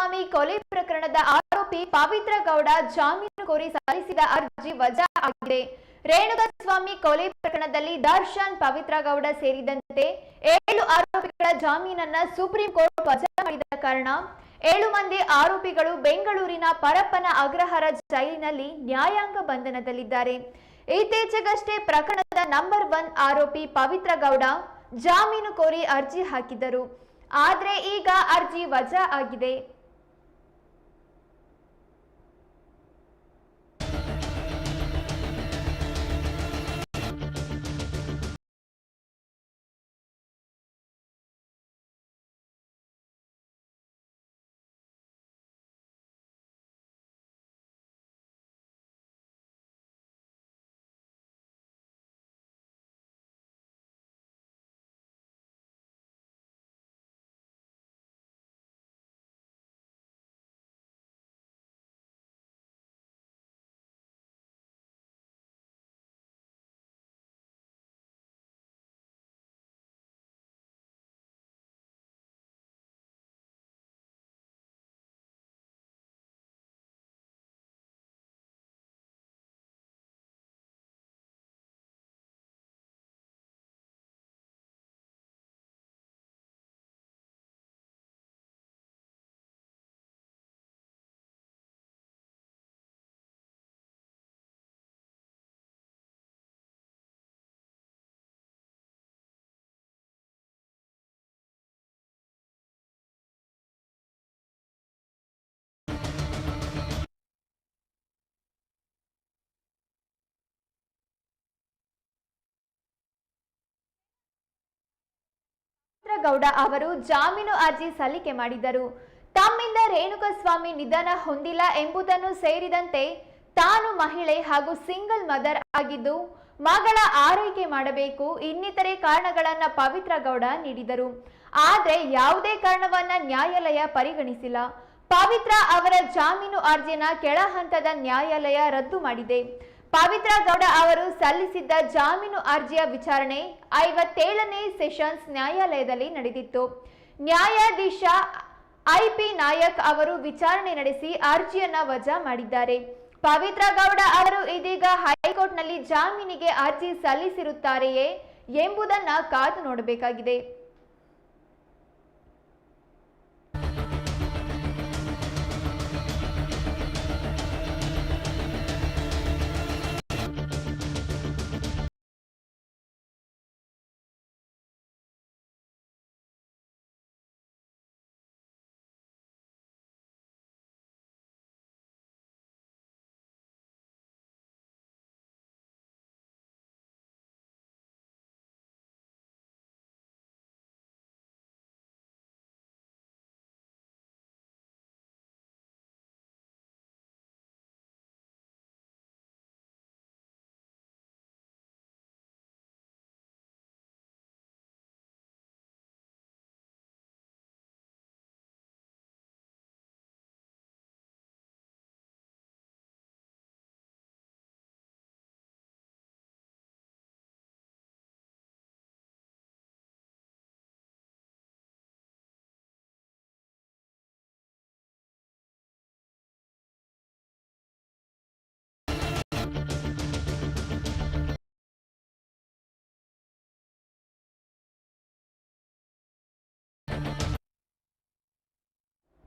ಸ್ವಾಮಿ ಕೊಲೆ ಪ್ರಕರಣದ ಆರೋಪಿ ಪವಿತ್ರ ಗೌಡ ಜಾಮೀನು ಕೋರಿ ಸಲ್ಲಿಸಿದ ಅರ್ಜಿ ವಜಾ ಆಗಿದೆ. ರೇಣುಕಸ್ವಾಮಿ ಕೊಲೆ ಪ್ರಕರಣದಲ್ಲಿ ದರ್ಶನ್, ಪವಿತ್ರ ಗೌಡ ಸೇರಿದಂತೆ 7 ಆರೋಪಿಗಳ ಜಾಮೀನನ್ನ ಸುಪ್ರೀಂ ಕೋರ್ಟ್ ವಜಾ ಮಾಡಿದ ಕಾರಣ 7 ಮಂದಿ ಆರೋಪಿಗಳು ಬೆಂಗಳೂರಿನ ಪರಪ್ಪನ ಅಗ್ರಹಾರ ಜೈಲಿನಲ್ಲಿ ನ್ಯಾಯಾಂಗ ಬಂಧನದಲ್ಲಿದ್ದಾರೆ. ಇತ್ತೀಚೆಗಷ್ಟೇ ಪ್ರಕರಣದ ನಂಬರ್ 1 ಆರೋಪಿ ಪವಿತ್ರ ಗೌಡ ಜಾಮೀನು ಕೋರಿ ಅರ್ಜಿ ಹಾಕಿದ್ದರು. ಆದರೆ ಈಗ ಅರ್ಜಿ ವಜಾ ಆಗಿದೆ. ಗೌಡ ಅವರು ಜಾಮೀನು ಅರ್ಜಿ ಸಲ್ಲಿಕೆ ಮಾಡಿದರು. ತಮ್ಮಿಂದ ರೇಣುಕಸ್ವಾಮಿ ನಿಧನ ಹೊಂದಿಲ್ಲ ಎಂಬುದನ್ನು ಸೇರಿದಂತೆ ತಾನು ಮಹಿಳೆ ಹಾಗೂ ಸಿಂಗಲ್ ಮದರ್ ಆಗಿದ್ದು ಮಗಳ ಆರೈಕೆ ಮಾಡಬೇಕು ಇನ್ನಿತರೆ ಕಾರಣಗಳನ್ನ ಪವಿತ್ರ ಗೌಡ ನೀಡಿದರು. ಆದರೆ ಯಾವುದೇ ಕಾರಣವನ್ನ ನ್ಯಾಯಾಲಯ ಪರಿಗಣಿಸಿಲ್ಲ. ಪವಿತ್ರ ಅವರ ಜಾಮೀನು ಅರ್ಜಿನ ಕೆಳ ಹಂತದ ನ್ಯಾಯಾಲಯ ರದ್ದು ಮಾಡಿದೆ. ಪವಿತ್ರ ಗೌಡ ಅವರು ಸಲ್ಲಿಸಿದ್ದ ಜಾಮೀನು ಅರ್ಜಿಯ ವಿಚಾರಣೆ 57ನೇ ಸೆಷನ್ಸ್ ನ್ಯಾಯಾಲಯದಲ್ಲಿ ನಡೆದಿತ್ತು. ನ್ಯಾಯಾಧೀಶ ಐಪಿ ನಾಯಕ್ ಅವರು ವಿಚಾರಣೆ ನಡೆಸಿ ಅರ್ಜಿಯನ್ನ ವಜಾ ಮಾಡಿದ್ದಾರೆ. ಪವಿತ್ರ ಗೌಡ ಅವರು ಇದೀಗ ಹೈಕೋರ್ಟ್ನಲ್ಲಿ ಜಾಮೀನಿಗೆ ಅರ್ಜಿ ಸಲ್ಲಿಸಿರುತ್ತಾರೆಯೇ ಎಂಬುದನ್ನು ಕಾದು ನೋಡಬೇಕಾಗಿದೆ.